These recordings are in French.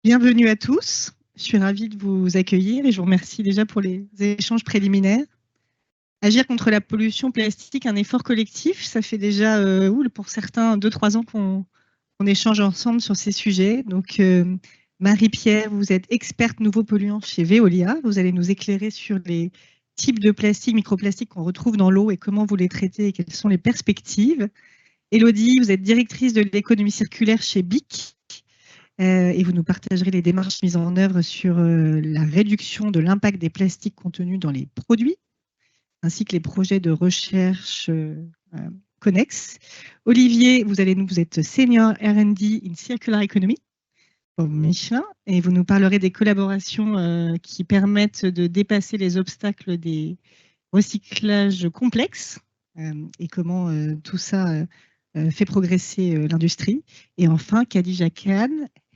Bienvenue à tous. Je suis ravie de vous accueillir et je vous remercie déjà pour les échanges préliminaires. Agir contre la pollution plastique, un effort collectif. Ça fait déjà, pour certains, 2-3 ans qu'on échange ensemble sur ces sujets. Donc, Marie-Pierre, vous êtes experte nouveaux polluants chez Veolia. Vous allez nous éclairer sur les types de plastiques, microplastiques qu'on retrouve dans l'eau et comment vous les traitez et quelles sont les perspectives. Élodie, vous êtes directrice de l'économie circulaire chez BIC. Et vous nous partagerez les démarches mises en œuvre sur la réduction de l'impact des plastiques contenus dans les produits, ainsi que les projets de recherche connexes. Olivier, vous êtes Senior R&D in Circular Economy pour Michelin, et vous nous parlerez des collaborations qui permettent de dépasser les obstacles des recyclages complexes et comment tout ça fait progresser l'industrie. Et enfin, Khadija Khan,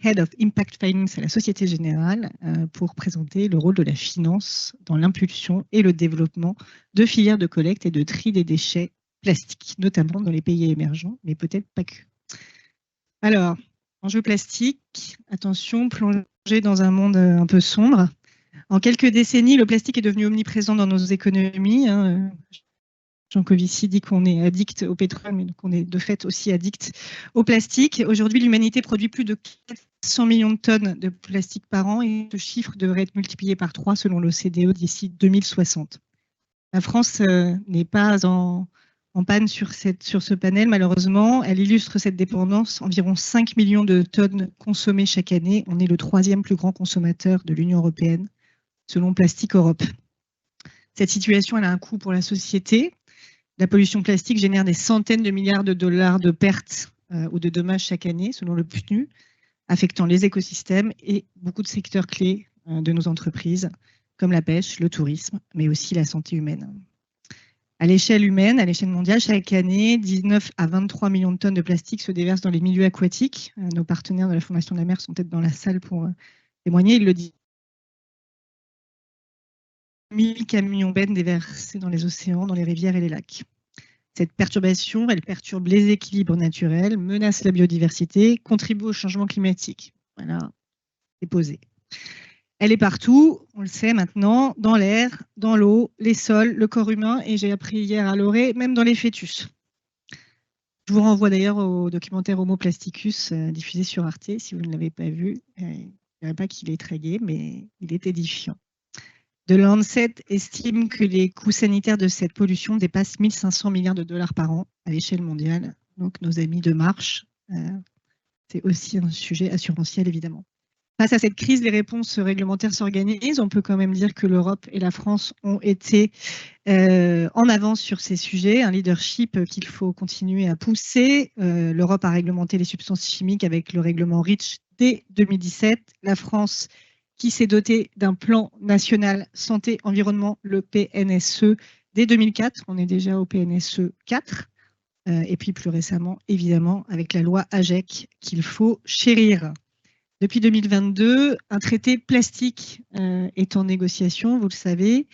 Head of Impact Finance à la Société Générale, pour présenter le rôle de la finance dans l'impulsion et le développement de filières de collecte et de tri des déchets plastiques, notamment dans les pays émergents, mais peut-être pas que. Alors, enjeu plastique, attention, plonger dans un monde un peu sombre. En quelques décennies, le plastique est devenu omniprésent dans nos économies. Jean Covici dit qu'on est addict au pétrole, mais qu'on est de fait aussi addict au plastique. Aujourd'hui, l'humanité produit plus de 400 millions de tonnes de plastique par an et ce chiffre devrait être multiplié par 3 selon l'OCDE d'ici 2060. La France n'est pas en panne sur ce panel, malheureusement. Elle illustre cette dépendance. Environ 5 millions de tonnes consommées chaque année. On est le 3e plus grand consommateur de l'Union européenne, selon Plastique Europe. Cette situation, elle a un coût pour la société. La pollution plastique génère des centaines de milliards de dollars de pertes ou de dommages chaque année, selon le PNUD, affectant les écosystèmes et beaucoup de secteurs clés de nos entreprises, comme la pêche, le tourisme, mais aussi la santé humaine. À l'échelle humaine, à l'échelle mondiale, chaque année, 19 à 23 millions de tonnes de plastique se déversent dans les milieux aquatiques. Nos partenaires de la Fondation de la mer sont peut-être dans la salle pour témoigner. Ils le disent. 1000 camions bennes déversés dans les océans, dans les rivières et les lacs. Cette perturbation, elle perturbe les équilibres naturels, menace la biodiversité, contribue au changement climatique. Voilà, c'est posé. Elle est partout, on le sait maintenant, dans l'air, dans l'eau, les sols, le corps humain, et j'ai appris hier à Loré, même dans les fœtus. Je vous renvoie d'ailleurs au documentaire Homo Plasticus diffusé sur Arte, si vous ne l'avez pas vu. Je ne dirais pas qu'il est très gai, mais il est édifiant. The Lancet estime que les coûts sanitaires de cette pollution dépassent 1500 milliards de dollars par an à l'échelle mondiale. Donc nos amis de Marche, c'est aussi un sujet assurantiel évidemment. Face à cette crise, les réponses réglementaires s'organisent. On peut quand même dire que l'Europe et la France ont été en avance sur ces sujets, un leadership qu'il faut continuer à pousser. L'Europe a réglementé les substances chimiques avec le règlement REACH dès 2017. La France qui s'est doté d'un plan national santé-environnement, le PNSE, dès 2004. On est déjà au PNSE 4. Et puis plus récemment, évidemment, avec la loi AGEC qu'il faut chérir. Depuis 2022, un traité plastique est en négociation, vous le savez.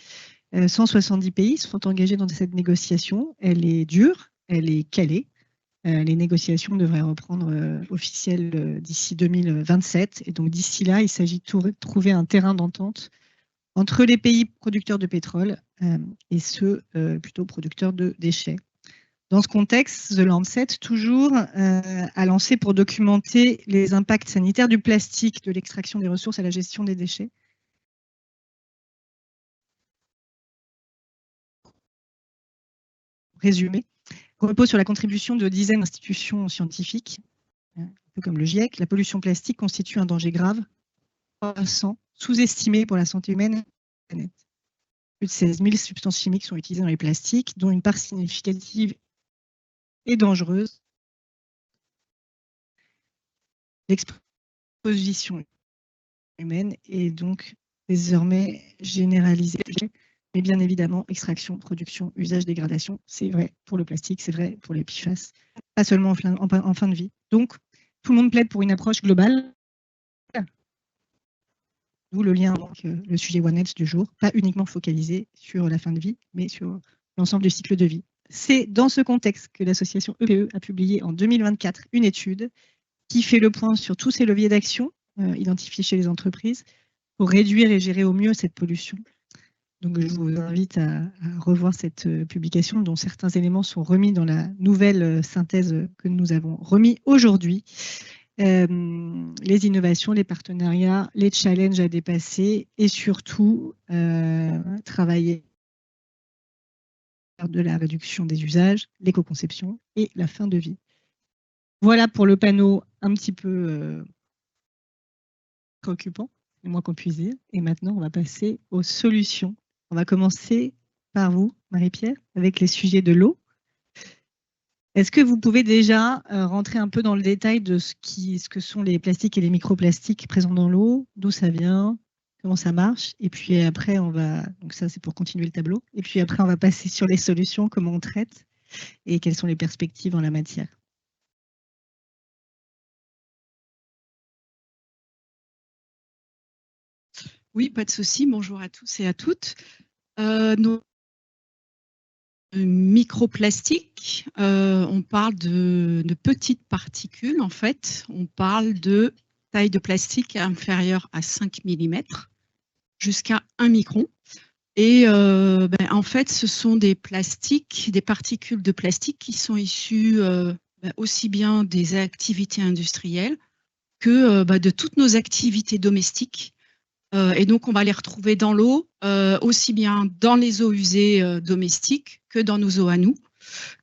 170 pays sont engagés dans cette négociation. Elle est dure, elle est calée. Les négociations devraient reprendre officielles d'ici 2027. Et donc d'ici là, il s'agit de trouver un terrain d'entente entre les pays producteurs de pétrole et ceux plutôt producteurs de déchets. Dans ce contexte, The Lancet, toujours, a lancé pour documenter les impacts sanitaires du plastique, de l'extraction des ressources à la gestion des déchets. Résumé, repose sur la contribution de dizaines d'institutions scientifiques, un peu comme le GIEC. La pollution plastique constitue un danger grave, sous-estimé pour la santé humaine et la planète. Plus de 16 000 substances chimiques sont utilisées dans les plastiques, dont une part significative et dangereuse. L'exposition humaine est donc désormais généralisée. Mais bien évidemment, extraction, production, usage, dégradation, c'est vrai pour le plastique, c'est vrai pour les PFAS, pas seulement en fin de vie. Donc, tout le monde plaide pour une approche globale, d'où le lien avec le sujet One Health du jour, pas uniquement focalisé sur la fin de vie, mais sur l'ensemble du cycle de vie. C'est dans ce contexte que l'association EPE a publié en 2024 une étude qui fait le point sur tous ces leviers d'action identifiés chez les entreprises pour réduire et gérer au mieux cette pollution. Donc, je vous invite à revoir cette publication dont certains éléments sont remis dans la nouvelle synthèse que nous avons remis aujourd'hui. Les innovations, les partenariats, les challenges à dépasser et surtout travailler de la réduction des usages, l'éco-conception et la fin de vie. Voilà pour le panneau un petit peu préoccupant, le moins qu'on puisse dire. Et maintenant, on va passer aux solutions. On va commencer par vous, Marie-Pierre, avec les sujets de l'eau. Est-ce que vous pouvez déjà rentrer un peu dans le détail de ce que sont les plastiques et les microplastiques présents dans l'eau, d'où ça vient, comment ça marche, et puis après on va, donc ça c'est pour continuer le tableau, et puis après on va passer sur les solutions, comment on traite et quelles sont les perspectives en la matière. Oui, pas de souci. Bonjour à tous et à toutes. Nos microplastiques, on parle de petites particules en fait. On parle de taille de plastique inférieure à 5 mm jusqu'à 1 micron. Et en fait, ce sont des plastiques, des particules de plastique qui sont issues aussi bien des activités industrielles que de toutes nos activités domestiques. Et donc, on va les retrouver dans l'eau, aussi bien dans les eaux usées domestiques que dans nos eaux à nous,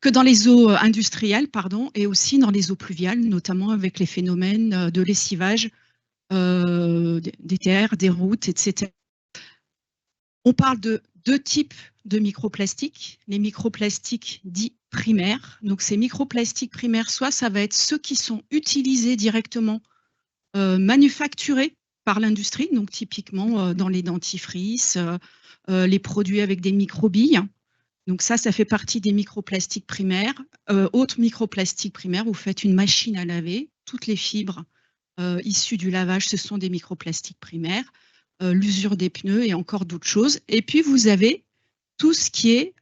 que dans les eaux industrielles, pardon, et aussi dans les eaux pluviales, notamment avec les phénomènes de lessivage des terres, des routes, etc. On parle de deux types de microplastiques, les microplastiques dits primaires. Donc, ces microplastiques primaires, soit ça va être ceux qui sont utilisés directement, manufacturés par l'industrie, donc typiquement dans les dentifrices, les produits avec des microbilles. Donc ça fait partie des microplastiques primaires. Autre microplastique primaire, vous faites une machine à laver, toutes les fibres issues du lavage, ce sont des microplastiques primaires. L'usure des pneus et encore d'autres choses. Et puis vous avez tout ce qui est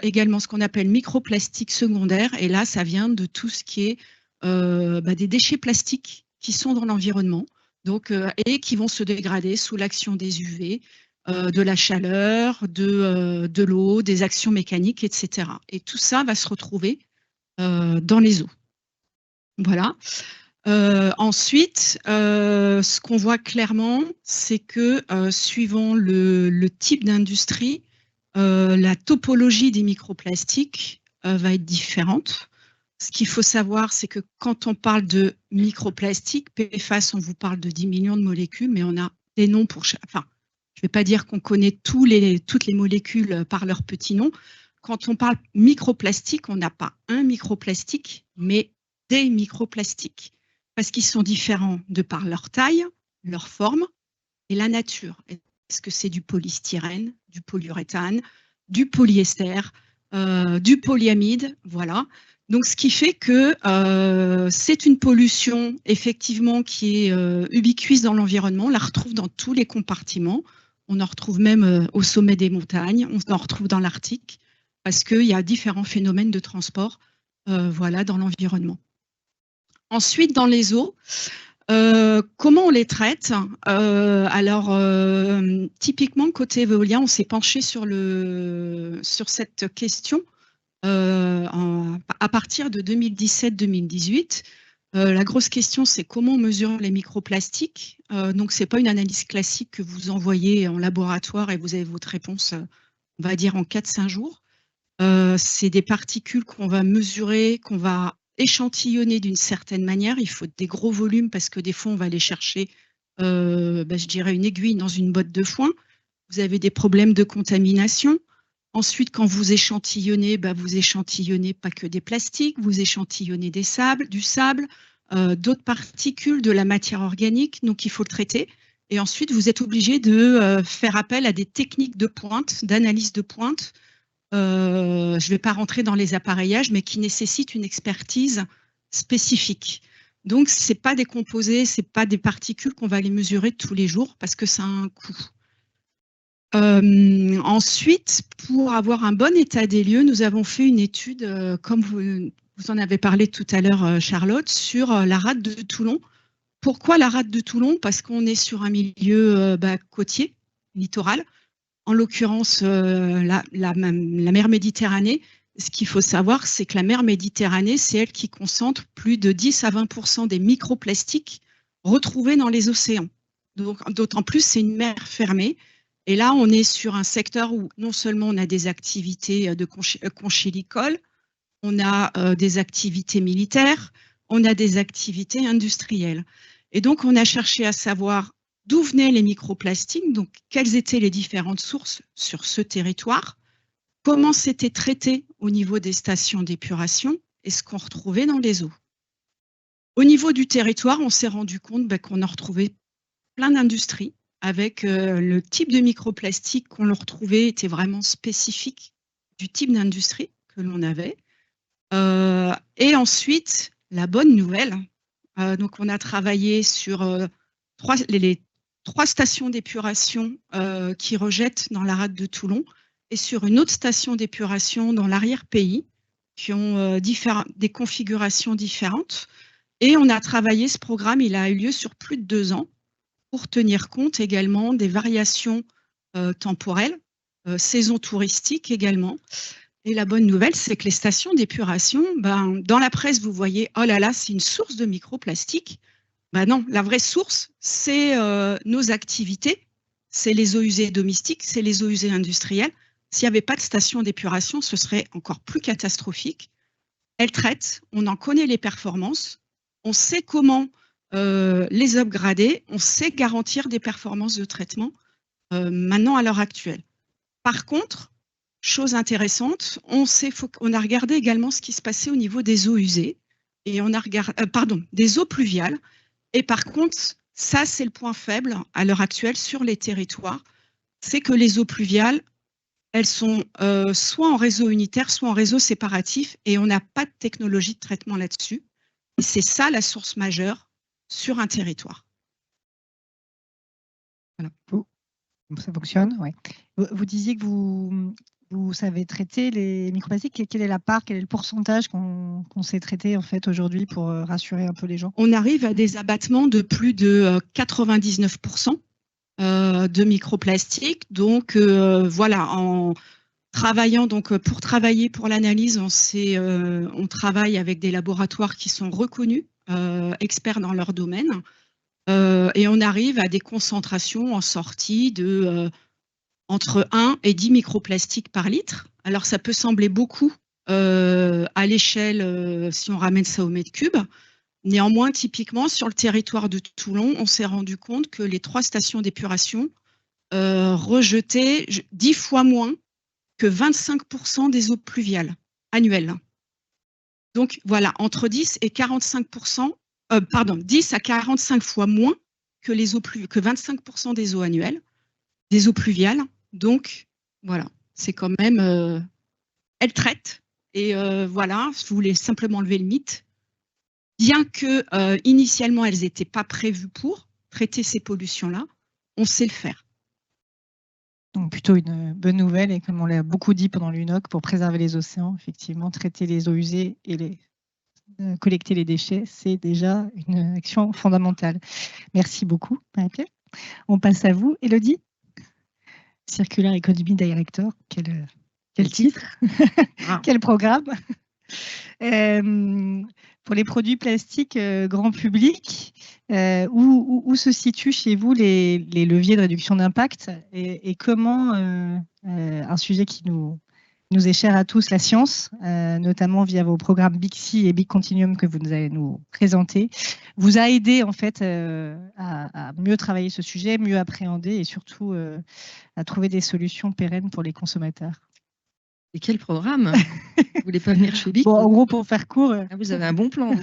également ce qu'on appelle microplastique secondaire. Et là, ça vient de tout ce qui est des déchets plastiques qui sont dans l'environnement, donc et qui vont se dégrader sous l'action des UV, de la chaleur, de l'eau, des actions mécaniques, etc. Et tout ça va se retrouver dans les eaux. Voilà. Ensuite, ce qu'on voit clairement, c'est que suivant le type d'industrie, la topologie des microplastiques va être différente. Ce qu'il faut savoir, c'est que quand on parle de microplastiques, PFAS, on vous parle de 10 millions de molécules, mais on a des noms pour chaque. Enfin, je ne vais pas dire qu'on connaît toutes les molécules par leur petit nom. Quand on parle microplastique, on n'a pas un microplastique, mais des microplastiques, parce qu'ils sont différents de par leur taille, leur forme et la nature. Est-ce que c'est du polystyrène, du polyuréthane, du polyester, du polyamide, voilà. Donc, ce qui fait que c'est une pollution, effectivement, qui est ubiquitue dans l'environnement. On la retrouve dans tous les compartiments. On en retrouve même au sommet des montagnes. On en retrouve dans l'Arctique, parce qu'il y a différents phénomènes de transport voilà, dans l'environnement. Ensuite, dans les eaux, comment on les traite? Typiquement, côté Veolia, on s'est penché sur cette question à partir de 2017-2018. La grosse question, c'est comment on mesure les microplastiques. Donc, ce n'est pas une analyse classique que vous envoyez en laboratoire et vous avez votre réponse, on va dire, en 4-5 jours. C'est des particules qu'on va mesurer, qu'on va échantillonner d'une certaine manière. Il faut des gros volumes parce que des fois, on va aller chercher, je dirais, une aiguille dans une botte de foin. Vous avez des problèmes de contamination. Ensuite, quand vous échantillonnez, vous échantillonnez pas que des plastiques, vous échantillonnez du sable, d'autres particules, de la matière organique, donc il faut le traiter. Et ensuite, vous êtes obligé de faire appel à des techniques de pointe, d'analyse de pointe. Je ne vais pas rentrer dans les appareillages, mais qui nécessitent une expertise spécifique. Donc, ce n'est pas des composés, ce n'est pas des particules qu'on va aller mesurer tous les jours parce que ça a un coût. Ensuite, pour avoir un bon état des lieux, nous avons fait une étude, comme vous en avez parlé tout à l'heure, Charlotte, sur la rade de Toulon, Pourquoi la rade de Toulon? Parce qu'on est sur un milieu côtier, littoral. En l'occurrence, la mer Méditerranée. Ce qu'il faut savoir, c'est que la mer Méditerranée, c'est elle qui concentre plus de 10 à 20% des microplastiques retrouvés dans les océans. Donc, d'autant plus, c'est une mer fermée. Et là, on est sur un secteur où non seulement on a des activités de conchylicole, on a des activités militaires, on a des activités industrielles. Et donc, on a cherché à savoir d'où venaient les microplastiques, donc quelles étaient les différentes sources sur ce territoire, comment c'était traité au niveau des stations d'épuration et ce qu'on retrouvait dans les eaux. Au niveau du territoire, on s'est rendu compte qu'on a retrouvé plein d'industries avec le type de microplastique qu'on retrouvait était vraiment spécifique du type d'industrie que l'on avait. Et ensuite, la bonne nouvelle, donc on a travaillé sur les 3 stations d'épuration qui rejettent dans la rade de Toulon et sur une autre station d'épuration dans l'arrière-pays qui ont des configurations différentes. Et on a travaillé ce programme, il a eu lieu sur plus de 2 ans pour tenir compte également des variations temporelles, saison touristique également. Et la bonne nouvelle, c'est que les stations d'épuration, dans la presse, vous voyez, oh là là, c'est une source de microplastiques. Non, la vraie source, c'est nos activités, c'est les eaux usées domestiques, c'est les eaux usées industrielles. S'il n'y avait pas de station d'épuration, ce serait encore plus catastrophique. Elles traitent, on en connaît les performances, on sait comment les upgrader, on sait garantir des performances de traitement maintenant à l'heure actuelle. Par contre, chose intéressante, on a regardé également ce qui se passait au niveau des eaux usées, et on a regardé, des eaux pluviales. Et par contre, ça, c'est le point faible à l'heure actuelle sur les territoires, c'est que les eaux pluviales, elles sont soit en réseau unitaire, soit en réseau séparatif, et on n'a pas de technologie de traitement là-dessus. Et c'est ça la source majeure sur un territoire. Voilà. Ça fonctionne, oui. Vous disiez que vous savez traiter les microplastiques. Quelle est la part, quel est le pourcentage qu'on sait traiter en fait aujourd'hui pour rassurer un peu les gens? On arrive à des abattements de plus de 99% de microplastiques. Donc voilà, en travaillant pour travailler pour l'analyse, on travaille avec des laboratoires qui sont reconnus, experts dans leur domaine. Et on arrive à des concentrations en sortie de entre 1 et 10 microplastiques par litre. Alors, ça peut sembler beaucoup à l'échelle, si on ramène ça au mètre cube. Néanmoins, typiquement, sur le territoire de Toulon, on s'est rendu compte que les 3 stations d'épuration rejetaient 10 fois moins que 25% des eaux pluviales annuelles. Donc, voilà, entre 10 et 45%, 10 à 45 fois moins que 25% des eaux annuelles, des eaux pluviales. Donc, voilà, c'est quand même... elles traitent. Et voilà, je voulais simplement lever le mythe. Bien que initialement, elles n'étaient pas prévues pour traiter ces pollutions-là, on sait le faire. Donc plutôt une bonne nouvelle, et comme on l'a beaucoup dit pendant l'UNOC, pour préserver les océans, effectivement, traiter les eaux usées et collecter les déchets, c'est déjà une action fondamentale. Merci beaucoup, Marie-Pierre. On passe à vous, Élodie. Circular Economy Director, quel titre, quel programme. Pour les produits plastiques grand public, où se situent chez vous les leviers de réduction d'impact, et comment un sujet qui nous est cher à tous, la science, notamment via vos programmes BICSI et Big Continuum que vous allez nous présenter, vous a aidé en fait à mieux travailler ce sujet, mieux appréhender et surtout à trouver des solutions pérennes pour les consommateurs. Et quel programme? Vous voulez pas venir chez BIC? Bon, en gros, pour faire court. Vous avez un bon plan.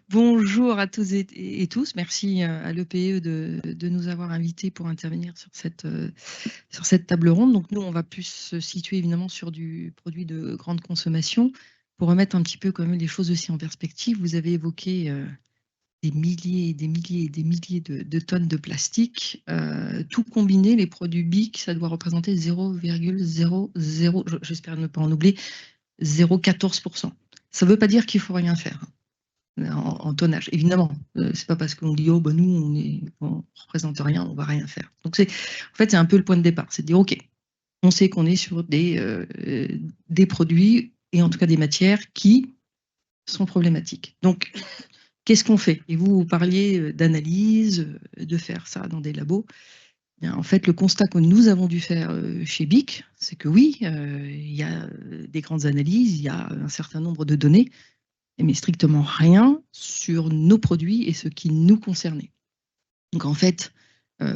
Bonjour à tous et tous. Merci à l'EPE de nous avoir invités pour intervenir sur cette table ronde. Donc nous, on va plus se situer évidemment sur du produit de grande consommation. Pour remettre un petit peu quand même les choses aussi en perspective, vous avez évoqué des milliers et des milliers et des milliers de tonnes de plastique. Tout combiné, les produits BIC, ça doit représenter 0,00, j'espère ne pas en oublier, 0,14%. Ça ne veut pas dire qu'il ne faut rien faire. en tonnage. Évidemment, c'est pas parce qu'on dit oh ben nous on représente rien, on va rien faire. Donc en fait c'est un peu le point de départ, c'est de dire ok, on sait qu'on est sur des produits et en tout cas des matières qui sont problématiques. Donc qu'est-ce qu'on fait? Et vous parliez d'analyse, de faire ça dans des labos. Bien, en fait, le constat que nous avons dû faire chez BIC, c'est que oui, il y a des grandes analyses, il y a un certain nombre de données, mais strictement rien sur nos produits et ce qui nous concernait. Donc en fait,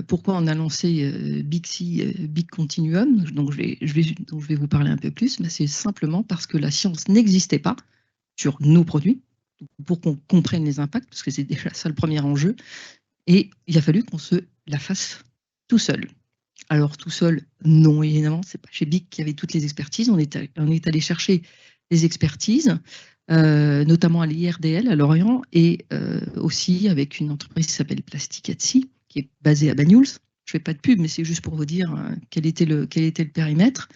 pourquoi on a lancé BIC Continuum, dont je vais vous parler un peu plus, c'est simplement parce que la science n'existait pas sur nos produits, pour qu'on comprenne les impacts, parce que c'est déjà ça le premier enjeu, et il a fallu qu'on se la fasse tout seul. Alors tout seul, non évidemment, c'est pas chez BIC qu'il y avait toutes les expertises, on est allé chercher les expertises, notamment à l'IRDL à Lorient, et aussi avec une entreprise qui s'appelle Plasticatsi, qui est basée à Banyuls. Je fais pas de pub, mais c'est juste pour vous dire quel était le périmètre.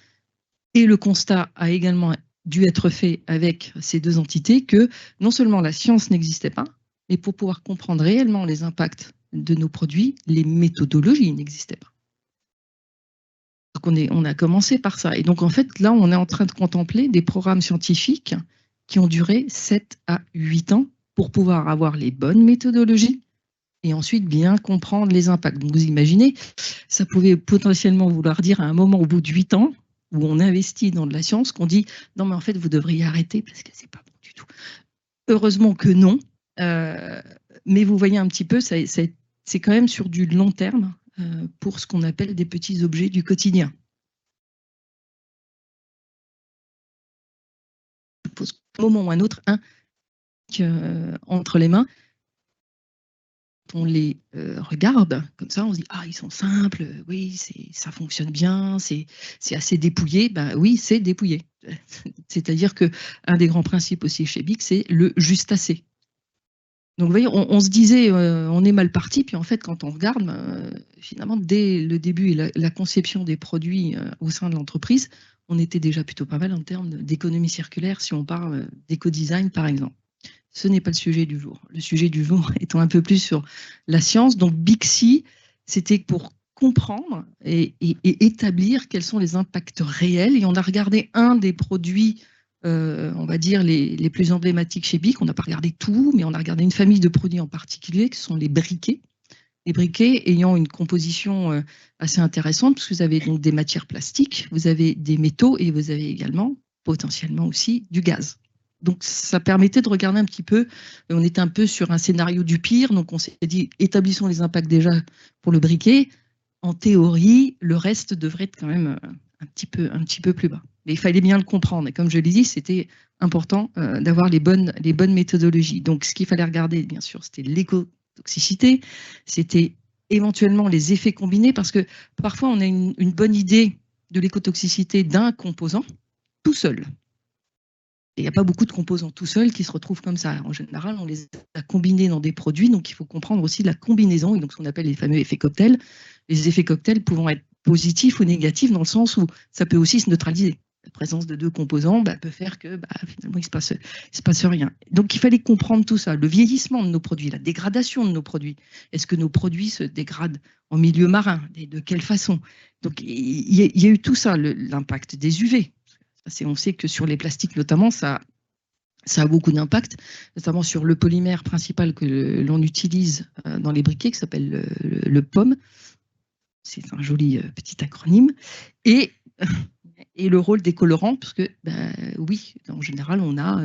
Et le constat a également dû être fait avec ces deux entités que non seulement la science n'existait pas, mais pour pouvoir comprendre réellement les impacts de nos produits, les méthodologies n'existaient pas. Donc on a commencé par ça. Et donc en fait, là, on est en train de contempler des programmes scientifiques qui ont duré 7 à 8 ans pour pouvoir avoir les bonnes méthodologies et ensuite bien comprendre les impacts. Donc vous imaginez, ça pouvait potentiellement vouloir dire à un moment au bout de 8 ans, où on investit dans de la science, qu'on dit non mais en fait vous devriez arrêter parce que c'est pas bon du tout. Heureusement que non, mais vous voyez un petit peu, c'est quand même sur du long terme pour ce qu'on appelle des petits objets du quotidien. Je pose un moment ou un autre entre les mains. On les regarde comme ça, on se dit ah ils sont simples, oui ça fonctionne bien, c'est assez dépouillé. Ben oui, c'est dépouillé. C'est-à-dire que un des grands principes aussi chez BIC, c'est le juste assez. Donc vous voyez, on se disait on est mal parti, puis en fait quand on regarde, finalement dès le début et la conception des produits au sein de l'entreprise, on était déjà plutôt pas mal en termes d'économie circulaire si on parle d'éco-design par exemple. Ce n'est pas le sujet du jour. Le sujet du jour étant un peu plus sur la science. Donc, BICSI, c'était pour comprendre et établir quels sont les impacts réels. Et on a regardé un des produits, on va dire, les plus emblématiques chez BIC. On n'a pas regardé tout, mais on a regardé une famille de produits en particulier, qui sont les briquets. Les briquets ayant une composition assez intéressante, parce que vous avez donc des matières plastiques, vous avez des métaux et vous avez également, potentiellement aussi, du gaz. Donc, ça permettait de regarder un petit peu, on était un peu sur un scénario du pire, donc on s'est dit, établissons les impacts déjà pour le briquet. En théorie, le reste devrait être quand même un petit peu plus bas. Mais il fallait bien le comprendre, et comme je l'ai dit, c'était important d'avoir les bonnes méthodologies. Donc, ce qu'il fallait regarder, bien sûr, c'était l'écotoxicité, c'était éventuellement les effets combinés, parce que parfois, on a une bonne idée de l'écotoxicité d'un composant tout seul. Il n'y a pas beaucoup de composants tout seuls qui se retrouvent comme ça. En général, on les a combinés dans des produits, donc il faut comprendre aussi la combinaison, et donc ce qu'on appelle les fameux effets cocktails. Les effets cocktails pouvant être positifs ou négatifs dans le sens où ça peut aussi se neutraliser. La présence de deux composants peut faire que finalement il se passe rien. Donc il fallait comprendre tout ça, le vieillissement de nos produits, la dégradation de nos produits. Est-ce que nos produits se dégradent en milieu marin et de quelle façon? Donc il y a eu tout ça, l'impact des UV. On sait que sur les plastiques notamment, ça a beaucoup d'impact, notamment sur le polymère principal que l'on utilise dans les briquets, qui s'appelle le POM. C'est un joli petit acronyme. Et le rôle des colorants, parce que oui, en général, on a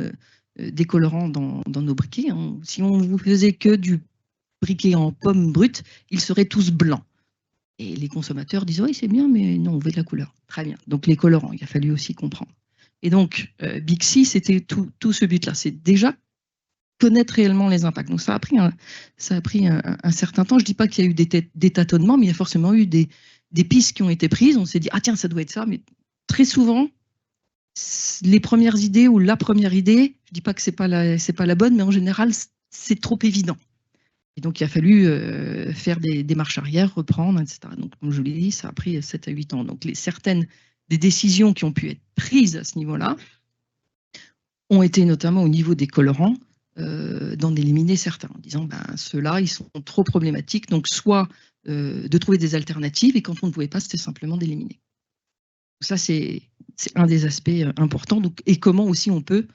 des colorants dans nos briquets. Hein. Si on vous faisait que du briquet en pomme brute, ils seraient tous blancs. Et les consommateurs disent oui, c'est bien, mais non, on veut de la couleur. Très bien. Donc les colorants, il a fallu aussi comprendre. Et donc BICSI, c'était tout ce but-là. C'est déjà connaître réellement les impacts. Donc ça a pris un certain temps. Je ne dis pas qu'il y a eu des tâtonnements, mais il y a forcément eu des pistes qui ont été prises. On s'est dit ah tiens, ça doit être ça. Mais très souvent, les premières idées ou la première idée, je ne dis pas que c'est pas la bonne, mais en général, c'est trop évident. Et donc, il a fallu faire des marches arrière, reprendre, etc. Donc, comme je vous l'ai dit, ça a pris 7 à 8 ans. Donc, certaines des décisions qui ont pu être prises à ce niveau-là ont été notamment au niveau des colorants, d'en éliminer certains, en disant ceux-là, ils sont trop problématiques, donc soit de trouver des alternatives, et quand on ne pouvait pas, c'était simplement d'éliminer. Ça, c'est un des aspects importants. Donc, et comment aussi on peut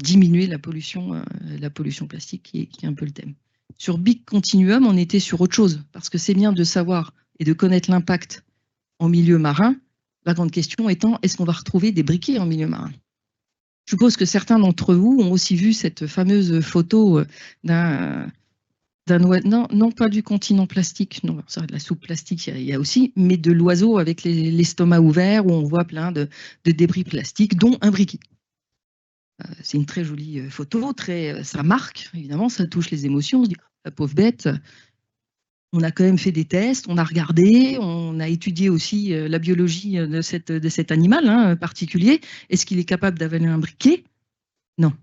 diminuer la pollution plastique, qui est un peu le thème. Sur Big Continuum, on était sur autre chose, parce que c'est bien de savoir et de connaître l'impact en milieu marin. La grande question étant, est-ce qu'on va retrouver des briquets en milieu marin? Je suppose que certains d'entre vous ont aussi vu cette fameuse photo d'un non, pas du continent plastique, non, ça, de la soupe plastique, il y a aussi, mais de l'oiseau avec l'estomac ouvert, où on voit plein de débris plastiques, dont un briquet. C'est une très jolie photo, ça marque, évidemment, ça touche les émotions. On se dit, la pauvre bête. On a quand même fait des tests, on a regardé, on a étudié aussi la biologie de cet animal particulier. Est-ce qu'il est capable d'avaler un briquet? Non,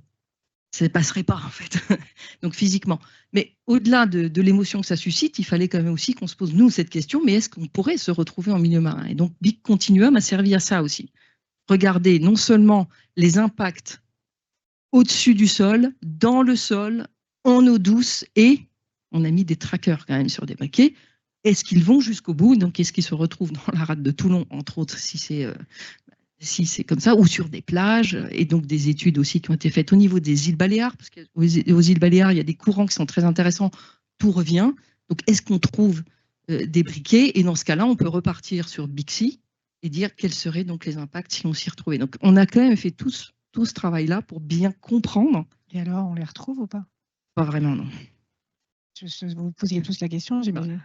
ça ne passerait pas en fait, donc physiquement. Mais au-delà de l'émotion que ça suscite, il fallait quand même aussi qu'on se pose nous cette question, mais est-ce qu'on pourrait se retrouver en milieu marin? Et donc Big Continuum a servi à ça aussi. Regardez non seulement les impacts au-dessus du sol, dans le sol, en eau douce, et on a mis des trackers quand même sur des briquets. Est-ce qu'ils vont jusqu'au bout? Donc, est-ce qu'ils se retrouvent dans la rade de Toulon, entre autres, si c'est comme ça, ou sur des plages? Et donc, des études aussi qui ont été faites au niveau des îles Baléares, parce qu'aux îles Baléares, il y a des courants qui sont très intéressants. Tout revient. Donc, est-ce qu'on trouve des briquets? Et dans ce cas-là, on peut repartir sur Bixi et dire quels seraient donc les impacts si on s'y retrouvait. Donc, on a quand même fait tout ce travail-là pour bien comprendre. Et alors, on les retrouve ou pas? Pas vraiment, non. Vous posiez tous la question, j'imagine.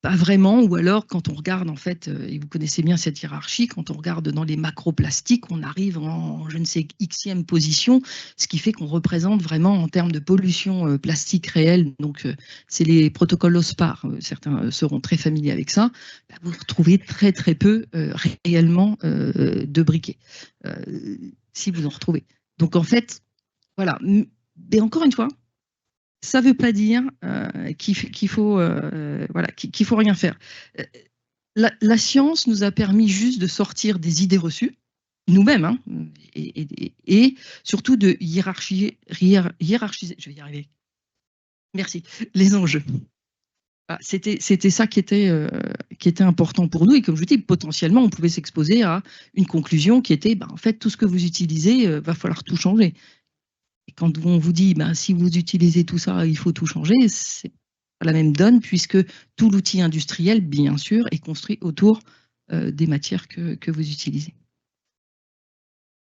Pas vraiment, ou alors quand on regarde en fait, et vous connaissez bien cette hiérarchie, quand on regarde dans les macroplastiques, on arrive en je ne sais xème position, ce qui fait qu'on représente vraiment en termes de pollution plastique réelle, donc c'est les protocoles OSPAR, certains seront très familiers avec ça, vous retrouvez très très peu réellement de briquets, si vous en retrouvez. Donc en fait, voilà, mais encore une fois, ça ne veut pas dire qu'il faut rien faire. La science nous a permis juste de sortir des idées reçues, nous-mêmes, et surtout de hiérarchiser, je vais y arriver. Merci, les enjeux. C'était ça qui était important pour nous, et comme je vous dis, potentiellement, on pouvait s'exposer à une conclusion qui était, en fait, tout ce que vous utilisez, va falloir tout changer. Et quand on vous dit, si vous utilisez tout ça, il faut tout changer, c'est pas la même donne, puisque tout l'outil industriel, bien sûr, est construit autour des matières que vous utilisez.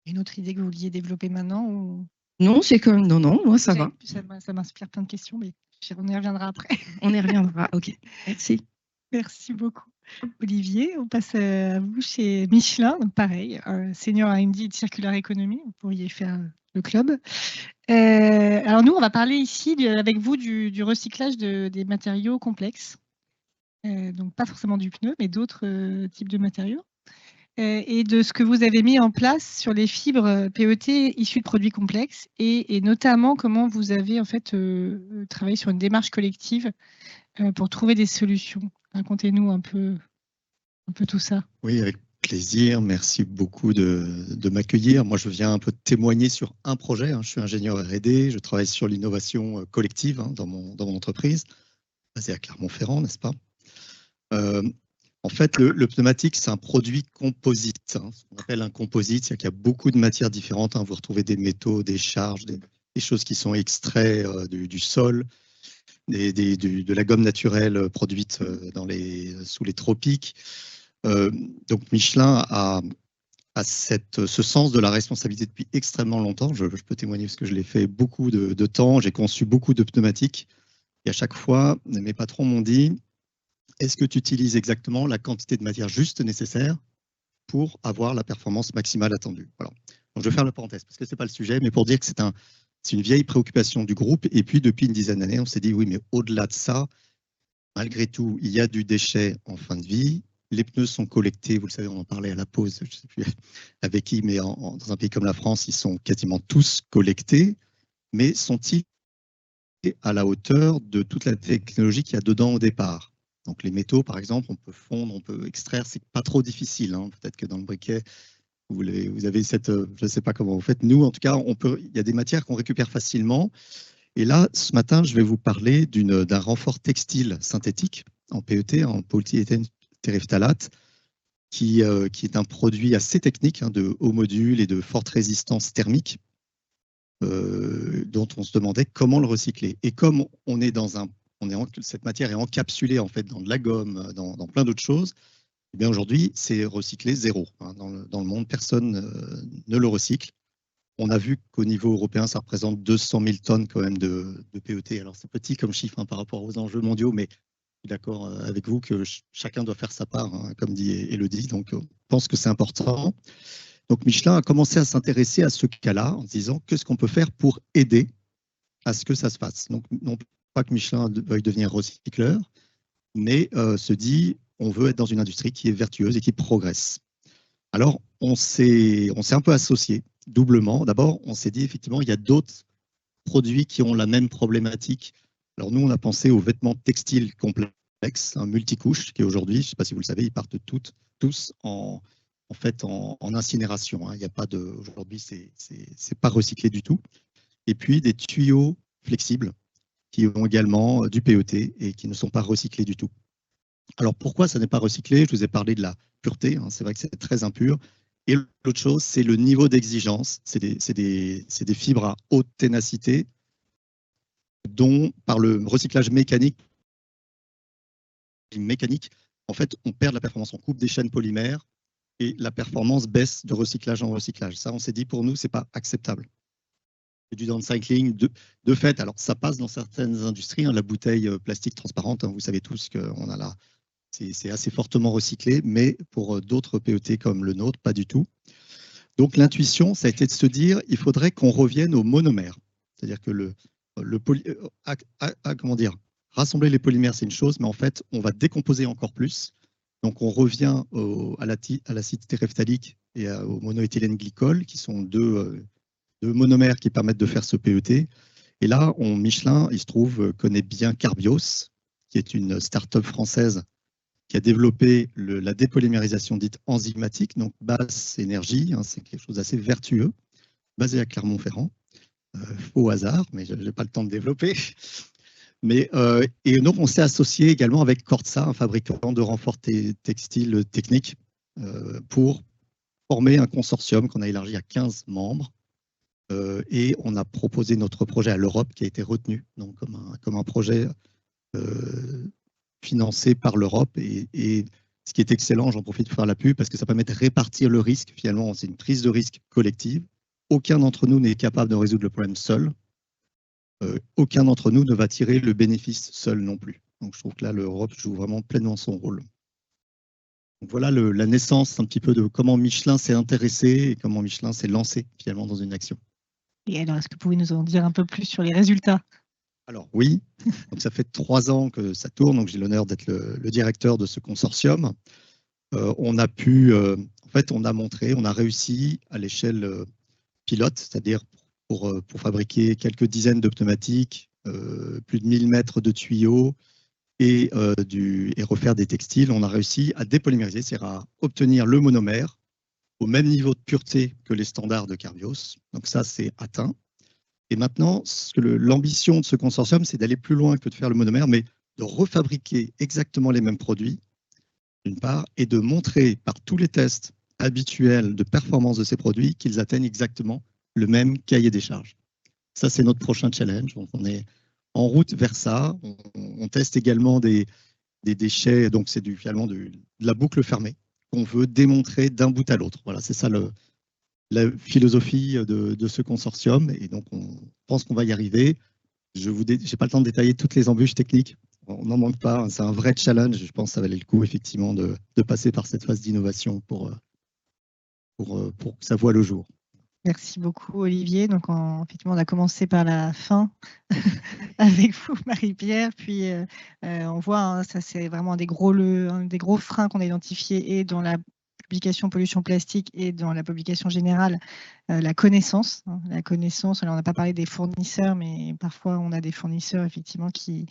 Une autre idée que vous vouliez développer maintenant ou... Non, c'est comme non, moi ça va. Ça m'inspire plein de questions, mais on y reviendra après. On y reviendra, ok. Merci. Merci beaucoup. Olivier, on passe à vous chez Michelin, donc pareil, senior R&D de Circular Economy, vous pourriez faire le club. Alors nous, on va parler ici avec vous du recyclage des matériaux complexes, donc pas forcément du pneu, mais d'autres types de matériaux, et de ce que vous avez mis en place sur les fibres PET issues de produits complexes, et notamment comment vous avez en fait travaillé sur une démarche collective pour trouver des solutions. Racontez-nous un peu tout ça. Oui, avec plaisir. Merci beaucoup de m'accueillir. Moi, je viens un peu témoigner sur un projet. Je suis ingénieur R&D. Je travaille sur l'innovation collective dans mon entreprise, basée à Clermont-Ferrand, n'est-ce pas? En fait, le pneumatique, c'est un produit composite. Ce qu'on appelle un composite, c'est qu'il y a beaucoup de matières différentes. Vous retrouvez des métaux, des charges, des choses qui sont extraites du sol, de la gomme naturelle produite sous les tropiques. Donc Michelin a ce sens de la responsabilité depuis extrêmement longtemps. Je peux témoigner parce que je l'ai fait beaucoup de temps. J'ai conçu beaucoup de pneumatiques. Et à chaque fois, mes patrons m'ont dit, est-ce que tu utilises exactement la quantité de matière juste nécessaire pour avoir la performance maximale attendue? Voilà. Donc, je vais faire la parenthèse parce que ce n'est pas le sujet, mais pour dire que c'est une vieille préoccupation du groupe. Et puis, depuis une dizaine d'années, on s'est dit, oui, mais au-delà de ça, malgré tout, il y a du déchet en fin de vie. Les pneus sont collectés, vous le savez, on en parlait à la pause, je ne sais plus avec qui, mais dans un pays comme la France, ils sont quasiment tous collectés. Mais sont-ils à la hauteur de toute la technologie qu'il y a dedans au départ? Donc les métaux, par exemple, on peut fondre, on peut extraire, c'est pas trop difficile. Peut-être que dans le briquet, vous avez cette, je ne sais pas comment vous faites. Nous, en tout cas, il y a des matières qu'on récupère facilement. Et là, ce matin, je vais vous parler d'un renfort textile synthétique en PET, en polyéthylène terephthalate, qui est un produit assez technique, hein, de haut module et de forte résistance thermique, dont on se demandait comment le recycler. Et comme on est cette matière est encapsulée en fait dans de la gomme, dans plein d'autres choses, eh bien aujourd'hui, c'est recyclé zéro. Hein. Dans le monde, personne ne le recycle. On a vu qu'au niveau européen, ça représente 200 000 tonnes quand même de PET. Alors c'est petit comme chiffre, hein, par rapport aux enjeux mondiaux, mais je suis d'accord avec vous que chacun doit faire sa part, hein, comme dit Élodie. Donc je pense que c'est important. Donc Michelin a commencé à s'intéresser à ce cas-là en se disant qu'est-ce qu'on peut faire pour aider à ce que ça se fasse. Donc non pas que Michelin veuille devenir recycleur, mais se dit on veut être dans une industrie qui est vertueuse et qui progresse. Alors on s'est un peu associé doublement. D'abord, on s'est dit effectivement il y a d'autres produits qui ont la même problématique. Alors nous, on a pensé aux vêtements textiles complexes, un multicouche, qui aujourd'hui, je ne sais pas si vous le savez, ils partent tous en incinération. Hein. Il n'y a pas de, aujourd'hui, c'est pas recyclé du tout. Et puis des tuyaux flexibles qui ont également du PET et qui ne sont pas recyclés du tout. Alors pourquoi ça n'est pas recyclé? Je vous ai parlé de la pureté, hein. C'est vrai que c'est très impur. Et l'autre chose, c'est le niveau d'exigence. C'est des fibres à haute ténacité dont, par le recyclage mécanique, en fait, on perd la performance. On coupe des chaînes polymères et la performance baisse de recyclage en recyclage. Ça, on s'est dit, pour nous, ce n'est pas acceptable. C'est du downcycling de fait. Alors, ça passe dans certaines industries. Hein, la bouteille plastique transparente, hein, vous savez tous qu'on a là. C'est assez fortement recyclé, mais pour d'autres PET comme le nôtre, pas du tout. Donc l'intuition, ça a été de se dire, il faudrait qu'on revienne au monomère. C'est-à-dire que comment dire, rassembler les polymères, c'est une chose, mais en fait, on va décomposer encore plus. Donc on revient à l'acide téréphthalique et au monoéthylène glycol, qui sont deux monomères qui permettent de faire ce PET. Et là, Michelin, il se trouve, connaît bien Carbios, qui est une start-up française qui a développé la dépolymérisation dite enzymatique, donc basse énergie, hein, c'est quelque chose d'assez vertueux, basé à Clermont-Ferrand, au hasard, mais je n'ai pas le temps de développer. Mais, et donc, on s'est associé également avec Cortsa, un fabricant de renforts textiles techniques, pour former un consortium qu'on a élargi à 15 membres. Et on a proposé notre projet à l'Europe, qui a été retenu donc, comme un projet financé par l'Europe et ce qui est excellent, j'en profite pour faire la pub, parce que ça permet de répartir le risque. Finalement, c'est une prise de risque collective. Aucun d'entre nous n'est capable de résoudre le problème seul. Aucun d'entre nous ne va tirer le bénéfice seul non plus. Donc je trouve que là, l'Europe joue vraiment pleinement son rôle. Donc, voilà la naissance un petit peu de comment Michelin s'est intéressé et comment Michelin s'est lancé finalement dans une action. Et alors, est-ce que vous pouvez nous en dire un peu plus sur les résultats? Alors oui, donc ça fait 3 ans que ça tourne, donc j'ai l'honneur d'être le directeur de ce consortium. On a pu, en fait, on a réussi à l'échelle pilote, c'est-à-dire pour fabriquer quelques dizaines de pneumatiques, plus de 1000 mètres de tuyaux et refaire des textiles, on a réussi à dépolymériser, c'est-à-dire à obtenir le monomère au même niveau de pureté que les standards de Carbios. Donc ça, c'est atteint. Et maintenant, l'ambition de ce consortium, c'est d'aller plus loin que de faire le monomère, mais de refabriquer exactement les mêmes produits, d'une part, et de montrer par tous les tests habituels de performance de ces produits qu'ils atteignent exactement le même cahier des charges. Ça, c'est notre prochain challenge. Donc, on est en route vers ça. On teste également des déchets, donc c'est finalement de la boucle fermée qu'on veut démontrer d'un bout à l'autre. Voilà, c'est ça la philosophie de ce consortium, et donc on pense qu'on va y arriver. Je n'ai pas le temps de détailler toutes les embûches techniques, on n'en manque pas, c'est un vrai challenge, je pense que ça valait le coup effectivement de passer par cette phase d'innovation pour que ça voie le jour. Merci beaucoup Olivier. Donc effectivement, on a commencé par la fin avec vous Marie-Pierre, puis on voit, hein, ça c'est vraiment des gros freins qu'on a identifiés et dans la publication pollution plastique et dans la publication générale, la connaissance. Hein, alors on n'a pas parlé des fournisseurs, mais parfois on a des fournisseurs effectivement qui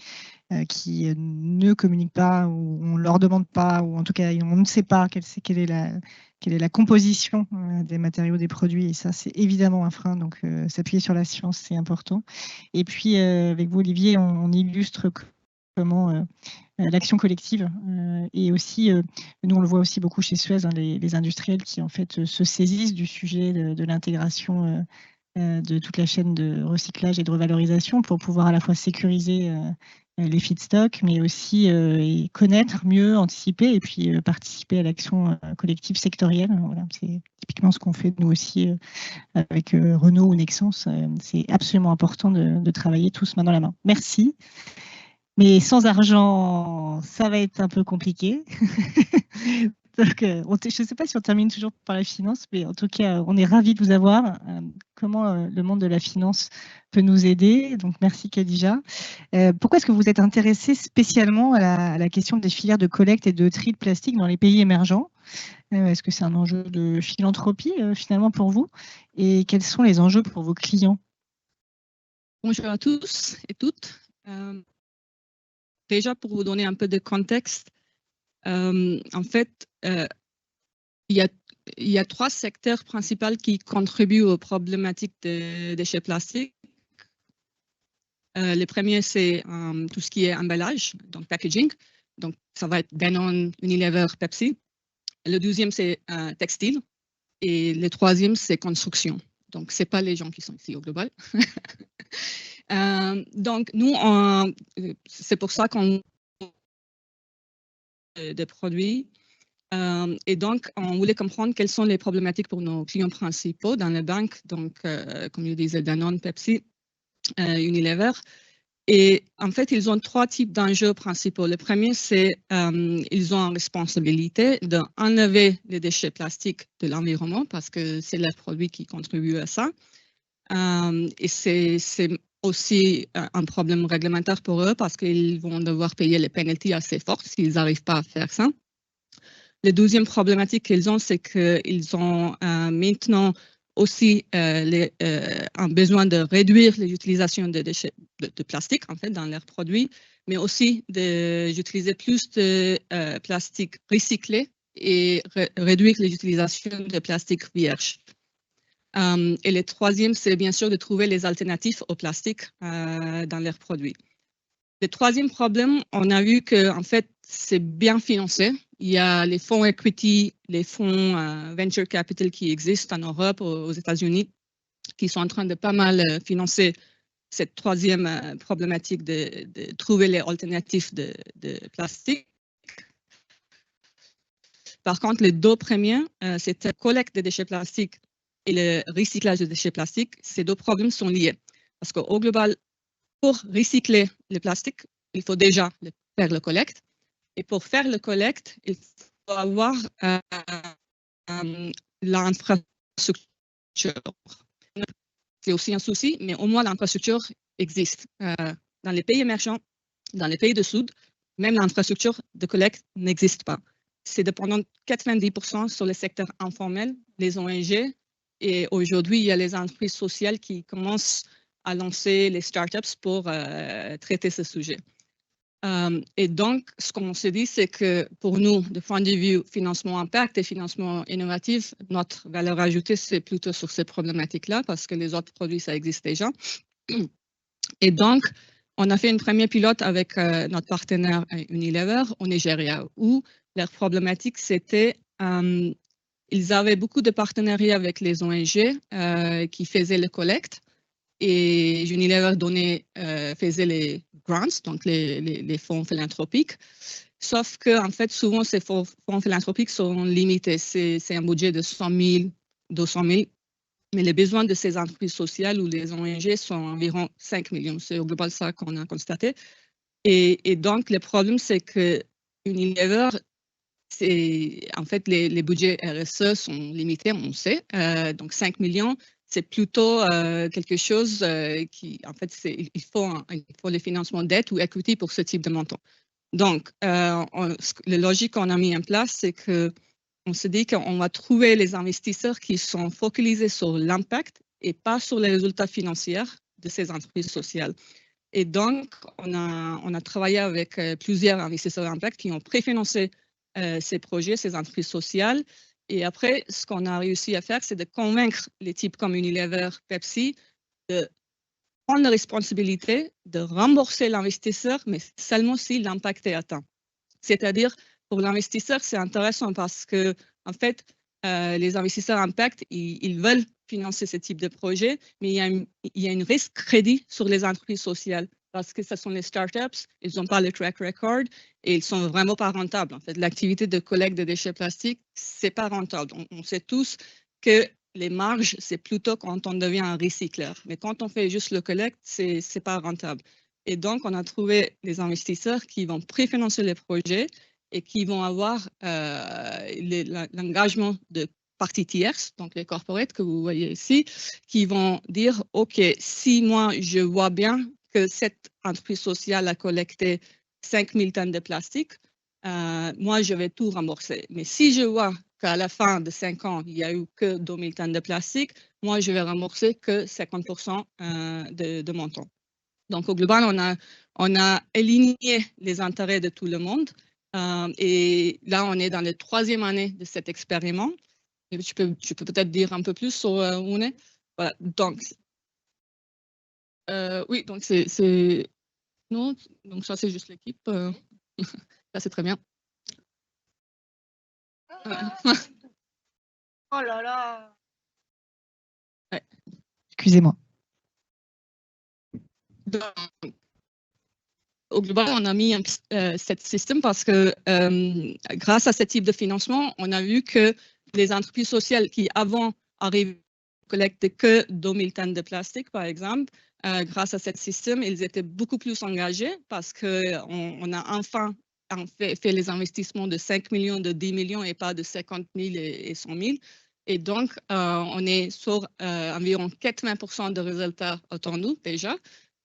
ne communiquent pas, ou on ne leur demande pas, ou en tout cas on ne sait pas quelle est quelle est la composition des matériaux, des produits. Et ça, c'est évidemment un frein. Donc, s'appuyer sur la science, c'est important. Et puis, avec vous, Olivier, on illustre comment l'action collective et aussi, nous on le voit aussi beaucoup chez Suez, hein, les industriels qui en fait se saisissent du sujet de l'intégration de toute la chaîne de recyclage et de revalorisation pour pouvoir à la fois sécuriser les feedstocks, mais aussi connaître, mieux anticiper et puis participer à l'action collective sectorielle. Voilà, c'est typiquement ce qu'on fait nous aussi avec Renault ou Nexans. C'est absolument important de travailler tous main dans la main. Merci. Mais sans argent, ça va être un peu compliqué. Donc, je ne sais pas si on termine toujours par la finance, mais en tout cas, on est ravis de vous avoir. Comment le monde de la finance peut nous aider? Donc, merci Khadija. Pourquoi est-ce que vous êtes intéressé spécialement à la question des filières de collecte et de tri de plastique dans les pays émergents? Est-ce que c'est un enjeu de philanthropie finalement pour vous? Et quels sont les enjeux pour vos clients? Bonjour à tous et toutes. Déjà, pour vous donner un peu de contexte, en fait, il y a 3 secteurs principaux qui contribuent aux problématiques des déchets plastiques. Le premier, c'est tout ce qui est emballage, donc packaging. Donc, ça va être Danone, Unilever, Pepsi. Le deuxième, c'est textile. Et le troisième, c'est construction. Donc, ce n'est pas les gens qui sont ici au global. Donc, nous, c'est pour ça qu'on des produits. Et donc, on voulait comprendre quelles sont les problématiques pour nos clients principaux dans les banques. Donc, comme je disais, Danone, Pepsi, Unilever. Et en fait, ils ont 3 types d'enjeux principaux. Le premier, c'est ils ont une responsabilité d'enlever les déchets plastiques de l'environnement parce que c'est leurs produits qui contribuent à ça. Et c'est aussi un problème réglementaire pour eux parce qu'ils vont devoir payer les pénalités assez fortes s'ils n'arrivent pas à faire ça. La deuxième problématique qu'ils ont, c'est qu'ils ont maintenant aussi un besoin de réduire l'utilisation de déchets de plastique en fait, dans leurs produits, mais aussi d'utiliser plus de plastique recyclé et réduire l'utilisation de plastique vierge. Et le troisième, c'est bien sûr de trouver les alternatives au plastique dans leurs produits. Le troisième problème, on a vu que en fait, c'est bien financé. Il y a les fonds equity, les fonds venture capital qui existent en Europe, aux États-Unis, qui sont en train de pas mal financer cette troisième problématique de trouver les alternatives de plastique. Par contre, les 2 premiers, c'est la collecte des déchets plastiques et le recyclage des déchets plastiques. Ces 2 problèmes sont liés. Parce qu'au global, pour recycler le plastique, il faut déjà faire la collecte. Et pour faire la collecte, il faut avoir l'infrastructure. C'est aussi un souci, mais au moins l'infrastructure existe. Dans les pays émergents, dans les pays du Sud, même l'infrastructure de collecte n'existe pas. C'est dépendant de 90% sur le secteur informel, les ONG. Et aujourd'hui, il y a les entreprises sociales qui commencent à lancer les startups pour traiter ce sujet. Et donc, ce qu'on se dit, c'est que pour nous, de point de vue financement impact et financement innovatif, notre valeur ajoutée, c'est plutôt sur ces problématiques-là parce que les autres produits, ça existe déjà. Et donc, on a fait une première pilote avec notre partenaire Unilever au Nigeria où leur problématique, c'était ils avaient beaucoup de partenariats avec les ONG qui faisaient les collectes. Et Unilever faisait les grants, donc les fonds philanthropiques. Sauf que, en fait, souvent, ces fonds philanthropiques sont limités. C'est un budget de 100 000, 200 000. Mais les besoins de ces entreprises sociales ou les ONG sont environ 5 millions. C'est au global ça qu'on a constaté. Et donc, le problème, c'est que Unilever, en fait, les budgets RSE sont limités, on sait. Donc, 5 millions. C'est plutôt quelque chose qui, en fait, il faut les financements dette ou equity pour ce type de montant. Donc, la logique qu'on a mis en place, c'est qu'on se dit qu'on va trouver les investisseurs qui sont focalisés sur l'impact et pas sur les résultats financiers de ces entreprises sociales. Et donc, on a travaillé avec plusieurs investisseurs d'impact qui ont préfinancé ces projets, ces entreprises sociales. Et après, ce qu'on a réussi à faire, c'est de convaincre les types comme Unilever, Pepsi, de prendre la responsabilité de rembourser l'investisseur, mais seulement si l'impact est atteint. C'est-à-dire, pour l'investisseur, c'est intéressant parce que, en fait, les investisseurs impact, ils veulent financer ce type de projet, mais il y a une risque crédit sur les entreprises sociales parce que ce sont les startups, ils n'ont pas le track record et ils sont vraiment pas rentables. En fait, l'activité de collecte de déchets plastiques, c'est pas rentable. On sait tous que les marges, c'est plutôt quand on devient un recycleur. Mais quand on fait juste le collecte, c'est pas rentable. Et donc, on a trouvé les investisseurs qui vont préfinancer les projets et qui vont avoir l'engagement de parties tierces, donc les corporates que vous voyez ici, qui vont dire, OK, si moi, je vois bien que cette entreprise sociale a collecté 5000 tonnes de plastique, moi, je vais tout rembourser. Mais si je vois qu'à la fin de 5 ans, il n'y a eu que 2000 tonnes de plastique, moi, je vais rembourser que 50% de mon temps. Donc, au global, on a aligné les intérêts de tout le monde. Et là, on est dans la 3e année de cet expériment. Et tu peux peut-être dire un peu plus sur où on est. Voilà. Donc, oui, donc c'est... Non, donc ça, c'est juste l'équipe. Ça, c'est très bien. Oh là là. Ouais. Excusez-moi. Donc, au global, on a mis ce système parce que grâce à ce type de financement, on a vu que les entreprises sociales qui avant arrivaient à collecter que 2000 tonnes de plastique, par exemple, grâce à ce système, ils étaient beaucoup plus engagés parce qu'on a enfin fait les investissements de 5 millions, de 10 millions et pas de 50 000 et 100 000. Et donc, on est sur environ 80% de résultats attendus déjà.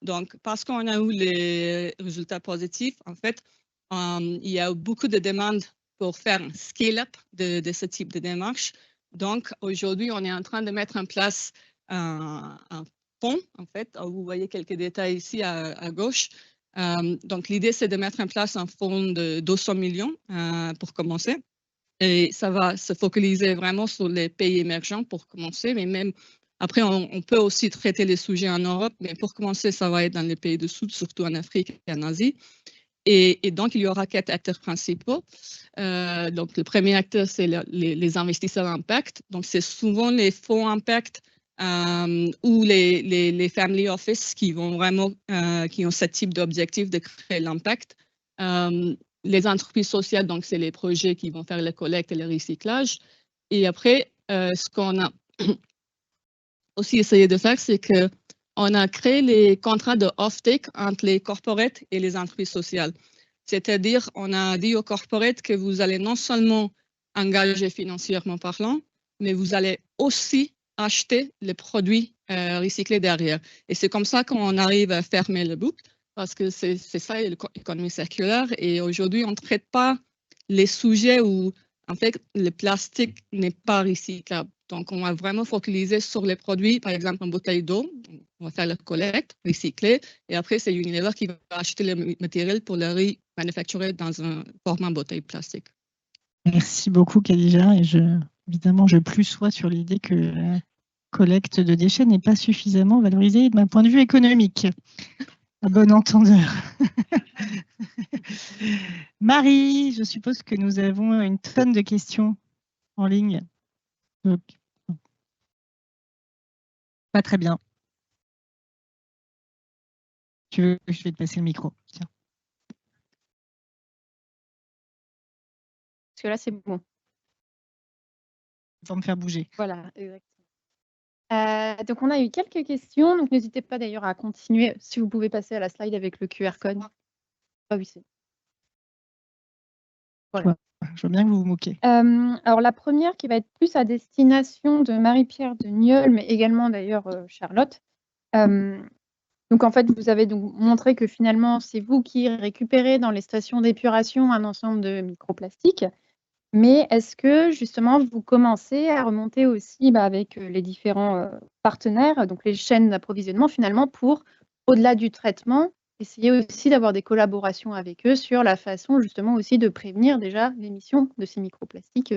Donc, parce qu'on a eu les résultats positifs, en fait, il y a eu beaucoup de demandes pour faire un scale-up de ce type de démarche. Donc, aujourd'hui, on est en train de mettre en place un fonds, en fait. Vous voyez quelques détails ici à gauche. Donc, l'idée, c'est de mettre en place un fonds de 200 millions pour commencer. Et ça va se focaliser vraiment sur les pays émergents pour commencer, mais même après, on peut aussi traiter les sujets en Europe, mais pour commencer, ça va être dans les pays du Sud, surtout en Afrique et en Asie. Et donc, il y aura 4 acteurs principaux. Donc, le premier acteur, c'est les investisseurs impact. Donc, c'est souvent les fonds impact ou les family office qui vont vraiment, qui ont ce type d'objectif de créer l'impact. Les entreprises sociales, donc, c'est les projets qui vont faire la collecte et le recyclage. Et après, ce qu'on a aussi essayé de faire, c'est qu'on a créé les contrats de off-take entre les corporates et les entreprises sociales. C'est-à-dire, on a dit aux corporates que vous allez non seulement engager financièrement parlant, mais vous allez aussi acheter les produits recyclés derrière. Et c'est comme ça qu'on arrive à fermer le boucle, parce que c'est ça l'économie circulaire. Et aujourd'hui, on ne traite pas les sujets où, en fait, le plastique n'est pas recyclable. Donc, on va vraiment focaliser sur les produits, par exemple, en bouteille d'eau. On va faire la collecte, recycler, et après, c'est Unilever qui va acheter le matériel pour le remanufacturer dans un format bouteille plastique. Merci beaucoup, Khadija. Et évidemment, je plus sois sur l'idée que la collecte de déchets n'est pas suffisamment valorisée d'un point de vue économique. À bon entendeur. Marie, je suppose que nous avons une tonne de questions en ligne. Donc, pas très bien. Tu veux que je vais te passer le micro? Tiens. Parce que là, c'est bon. Pour me faire bouger. Voilà, exactement. Donc, on a eu quelques questions. Donc, n'hésitez pas d'ailleurs à continuer si vous pouvez passer à la slide avec le QR code. Ah oui, c'est. Voilà. Je veux bien que vous vous moquez. Alors, la première qui va être plus à destination de Marie-Pierre de Nieul, mais également d'ailleurs Charlotte. Donc, en fait, vous avez donc montré que finalement, c'est vous qui récupérez dans les stations d'épuration un ensemble de microplastiques. Mais est-ce que, justement, vous commencez à remonter aussi avec les différents partenaires, donc les chaînes d'approvisionnement, finalement, pour, au-delà du traitement, essayer aussi d'avoir des collaborations avec eux sur la façon, justement, aussi de prévenir déjà l'émission de ces microplastiques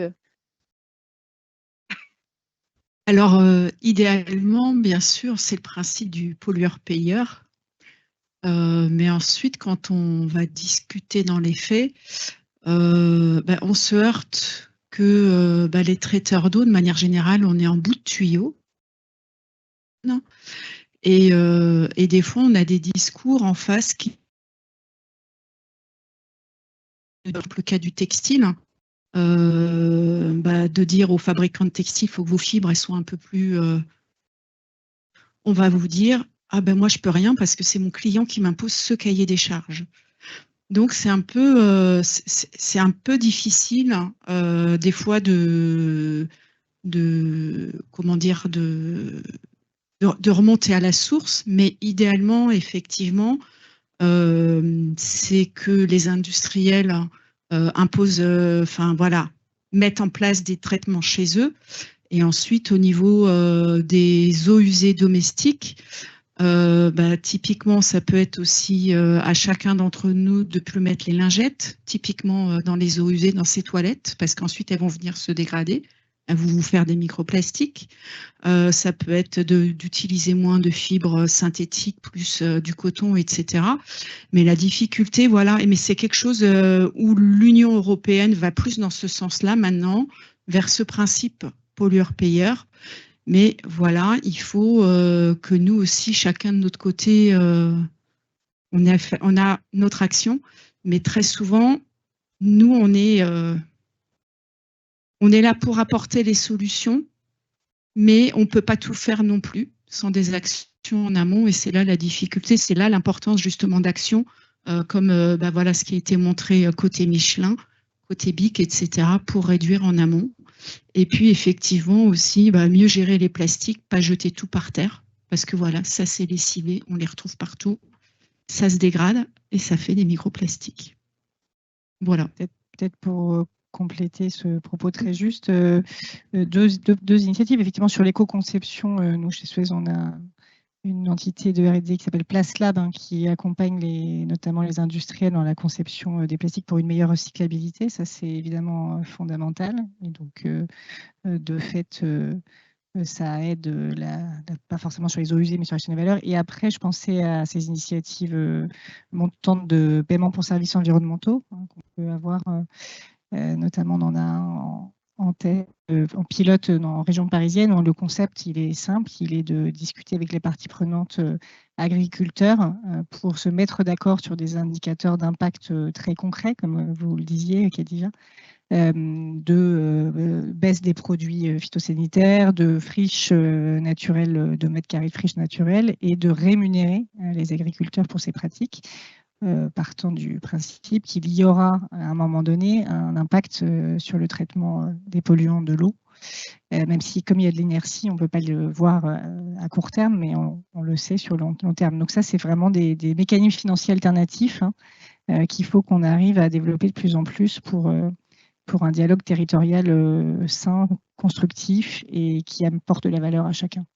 Alors, idéalement, bien sûr, c'est le principe du pollueur-payeur. Mais ensuite, quand on va discuter dans les faits, on se heurte que les traiteurs d'eau, de manière générale, on est en bout de tuyau. Et des fois, on a des discours en face qui, dans le cas du textile, de dire aux fabricants de textiles, il faut que vos fibres elles soient un peu plus... on va vous dire, moi je peux rien parce que c'est mon client qui m'impose ce cahier des charges. Donc c'est un peu difficile des fois de remonter à la source, mais idéalement effectivement c'est que les industriels imposent, mettent en place des traitements chez eux. Et ensuite, au niveau des eaux usées domestiques, typiquement, ça peut être aussi à chacun d'entre nous de plus mettre les lingettes, typiquement dans les eaux usées, dans ces toilettes, parce qu'ensuite, elles vont venir se dégrader, elles vont vous faire des microplastiques. Ça peut être d'utiliser moins de fibres synthétiques, plus du coton, etc. Mais la difficulté, mais c'est quelque chose où l'Union européenne va plus dans ce sens-là maintenant, vers ce principe pollueur-payeur. Mais voilà, il faut que nous aussi, chacun de notre côté, on a notre action. Mais très souvent, nous, on est là pour apporter les solutions, mais on ne peut pas tout faire non plus sans des actions en amont. Et c'est là la difficulté, c'est là l'importance justement d'actions comme ce qui a été montré côté Michelin, côté BIC, etc., pour réduire en amont. Et puis effectivement aussi, mieux gérer les plastiques, pas jeter tout par terre, parce que voilà, ça c'est lessivé, on les retrouve partout, ça se dégrade et ça fait des microplastiques. Voilà. Peut-être pour compléter ce propos très juste, deux initiatives. Effectivement, sur l'éco-conception, nous chez Suez, on a une entité de R&D qui s'appelle Place Lab, qui accompagne notamment les industriels dans la conception des plastiques pour une meilleure recyclabilité. Ça, c'est évidemment fondamental. Et donc, de fait, ça aide, pas forcément sur les eaux usées, mais sur la chaîne de valeur. Et après, je pensais à ces initiatives montantes de paiement pour services environnementaux qu'on peut avoir, notamment on en a un en tête, en pilote en région parisienne. Le concept, il est simple, il est de discuter avec les parties prenantes agriculteurs pour se mettre d'accord sur des indicateurs d'impact très concrets, comme vous le disiez, Khadija, de baisse des produits phytosanitaires, de friches naturelles, de mètres carrés de friches naturelles, et de rémunérer les agriculteurs pour ces pratiques. Partant du principe qu'il y aura à un moment donné un impact sur le traitement des polluants de l'eau, même si comme il y a de l'inertie, on ne peut pas le voir à court terme, mais on le sait sur le long terme. Donc ça, c'est vraiment des mécanismes financiers alternatifs qu'il faut qu'on arrive à développer de plus en plus pour un dialogue territorial sain, constructif et qui apporte de la valeur à chacun.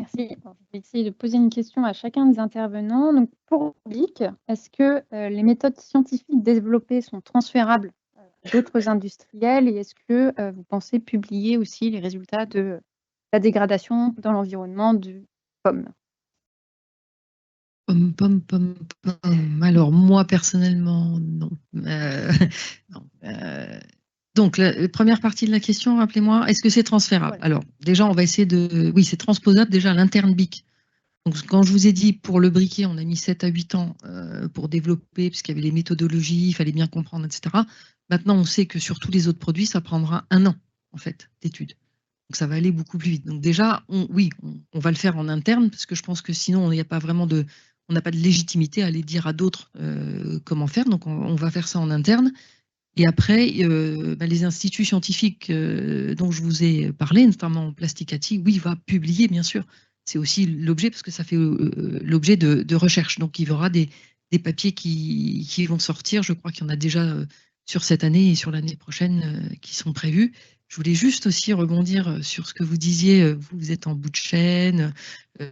Merci. Je vais essayer de poser une question à chacun des intervenants. Donc, pour BIC, est-ce que les méthodes scientifiques développées sont transférables à d'autres industriels et est-ce que vous pensez publier aussi les résultats de la dégradation dans l'environnement du pomme? Alors, moi, personnellement, non. Non. Donc, la première partie de la question, rappelez-moi, est-ce que c'est transférable? Voilà. Alors, déjà, on va essayer de... Oui, c'est transposable déjà à l'interne BIC. Donc, quand je vous ai dit, pour le briquet, on a mis 7 à 8 ans pour développer, puisqu'il y avait les méthodologies, il fallait bien comprendre, etc. Maintenant, on sait que sur tous les autres produits, ça prendra 1 an, en fait, d'études. Donc, ça va aller beaucoup plus vite. Donc, déjà, on va le faire en interne, parce que je pense que sinon, il n'y a pas vraiment de... On n'a pas de légitimité à aller dire à d'autres comment faire. Donc, on va faire ça en interne. Et après, les instituts scientifiques dont je vous ai parlé, notamment Plasticati, oui, va publier, bien sûr. C'est aussi l'objet, parce que ça fait l'objet de recherche. Donc, il y aura des papiers qui vont sortir. Je crois qu'il y en a déjà sur cette année et sur l'année prochaine qui sont prévus. Je voulais juste aussi rebondir sur ce que vous disiez. Vous êtes en bout de chaîne.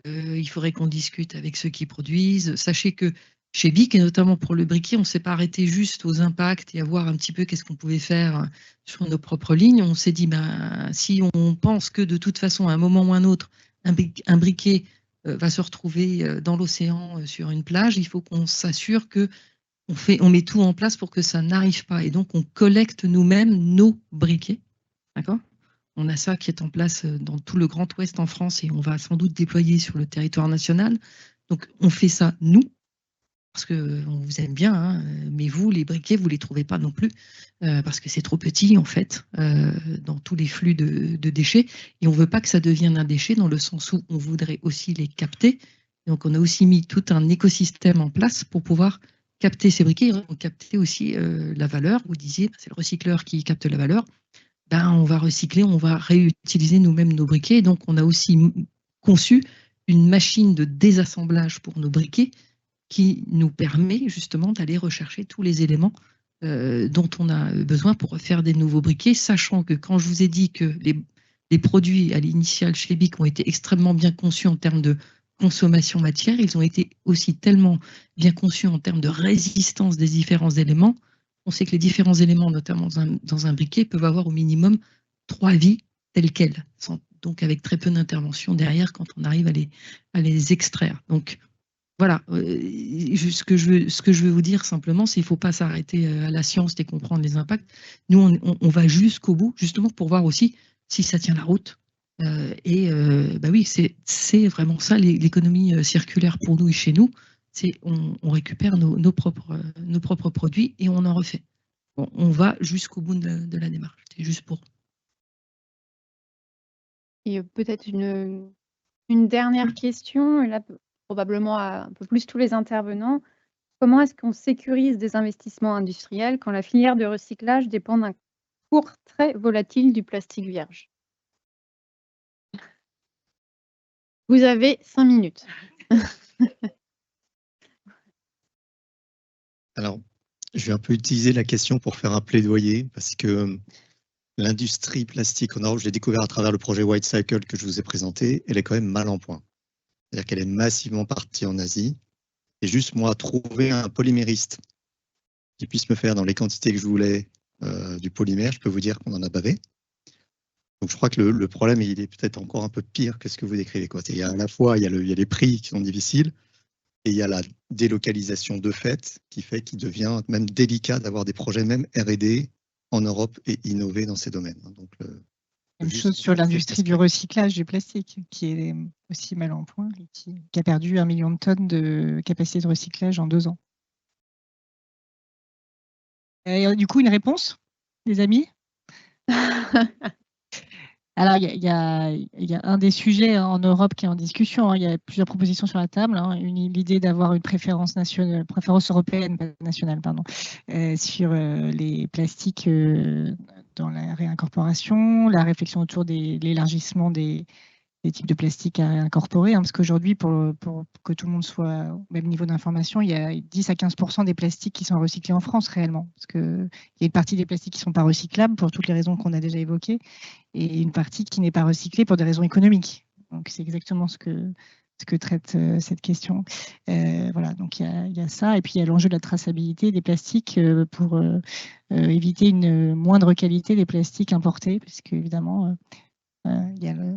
Il faudrait qu'on discute avec ceux qui produisent. Sachez que chez BIC, et notamment pour le briquet, on ne s'est pas arrêté juste aux impacts et à voir un petit peu qu'est-ce qu'on pouvait faire sur nos propres lignes. On s'est dit, ben, si on pense que de toute façon, à un moment ou un autre, un briquet va se retrouver dans l'océan sur une plage, il faut qu'on s'assure que on met tout en place pour que ça n'arrive pas. Et donc, on collecte nous-mêmes nos briquets. D'accord ? On a ça qui est en place dans tout le Grand Ouest en France et on va sans doute déployer sur le territoire national. Donc, on fait ça, nous, parce qu'on vous aime bien, hein, mais vous, les briquets, vous ne les trouvez pas non plus, parce que c'est trop petit, en fait, dans tous les flux de déchets. Et on ne veut pas que ça devienne un déchet, dans le sens où on voudrait aussi les capter. Donc, on a aussi mis tout un écosystème en place pour pouvoir capter ces briquets, on capter aussi la valeur. Vous disiez, c'est le recycleur qui capte la valeur. Ben, on va recycler, on va réutiliser nous-mêmes nos briquets. Donc, on a aussi conçu une machine de désassemblage pour nos briquets qui nous permet justement d'aller rechercher tous les éléments dont on a besoin pour faire des nouveaux briquets, sachant que quand je vous ai dit que les produits à l'initiale chez BIC ont été extrêmement bien conçus en termes de consommation matière, ils ont été aussi tellement bien conçus en termes de résistance des différents éléments. On sait que les différents éléments, notamment dans un briquet, peuvent avoir au minimum 3 vies telles quelles, donc avec très peu d'intervention derrière quand on arrive à les extraire. Donc voilà, ce que je veux vous dire simplement, c'est qu'il ne faut pas s'arrêter à la science et comprendre les impacts. Nous, on va jusqu'au bout, justement pour voir aussi si ça tient la route. Bah oui, c'est vraiment ça l'économie circulaire pour nous et chez nous. C'est on récupère nos propres produits et on en refait. On va jusqu'au bout de la démarche. C'est juste pour. Et peut-être une dernière question, et là probablement à un peu plus tous les intervenants. Comment est-ce qu'on sécurise des investissements industriels quand la filière de recyclage dépend d'un cours très volatile du plastique vierge? Vous avez 5 minutes. Alors, je vais un peu utiliser la question pour faire un plaidoyer, parce que l'industrie plastique en Europe, je l'ai découvert à travers le projet White Cycle que je vous ai présenté, elle est quand même mal en point. C'est-à-dire qu'elle est massivement partie en Asie. Et juste moi, trouver un polymériste qui puisse me faire dans les quantités que je voulais du polymère, je peux vous dire qu'on en a bavé. Donc je crois que le problème, il est peut-être encore un peu pire que ce que vous décrivez. Il y a à la fois il y a les prix qui sont difficiles et il y a la délocalisation de fait qu'il devient même délicat d'avoir des projets même R&D en Europe et innover dans ces domaines. Donc, même chose sur l'industrie du recyclage du plastique, qui est aussi mal en point et qui a perdu 1 million de tonnes de capacité de recyclage en 2 ans. Et du coup, une réponse, les amis? Alors, il y a un des sujets en Europe qui est en discussion. Il y a plusieurs propositions sur la table. L'idée d'avoir une préférence européenne, pas nationale, pardon, sur les plastiques dans la réincorporation, la réflexion autour de l'élargissement des types de plastiques à réincorporer, parce qu'aujourd'hui, pour que tout le monde soit au même niveau d'information, il y a 10 à 15% des plastiques qui sont recyclés en France réellement, parce qu'il y a une partie des plastiques qui ne sont pas recyclables pour toutes les raisons qu'on a déjà évoquées, et une partie qui n'est pas recyclée pour des raisons économiques. Donc c'est exactement ce que traite cette question. Voilà, donc il y a ça, et puis il y a l'enjeu de la traçabilité des plastiques pour éviter une moindre qualité des plastiques importés, puisque évidemment, il y a le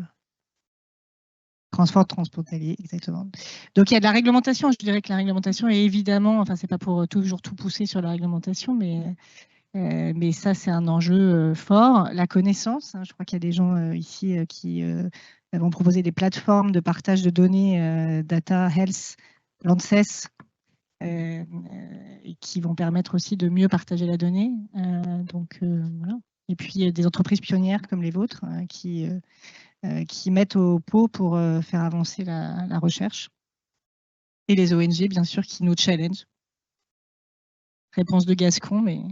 transport transfrontalier, exactement. Donc il y a de la réglementation. Je dirais que la réglementation est évidemment, enfin c'est pas pour toujours tout pousser sur la réglementation, mais ça c'est un enjeu fort. La connaissance, je crois qu'il y a des gens ici qui vont proposer des plateformes de partage de données, Data, Health, l'ANSES, et qui vont permettre aussi de mieux partager la donnée. Donc voilà. Et puis des entreprises pionnières comme les vôtres qui mettent au pot pour faire avancer la recherche. Et les ONG, bien sûr, qui nous challenge. Réponse de Gascon, mais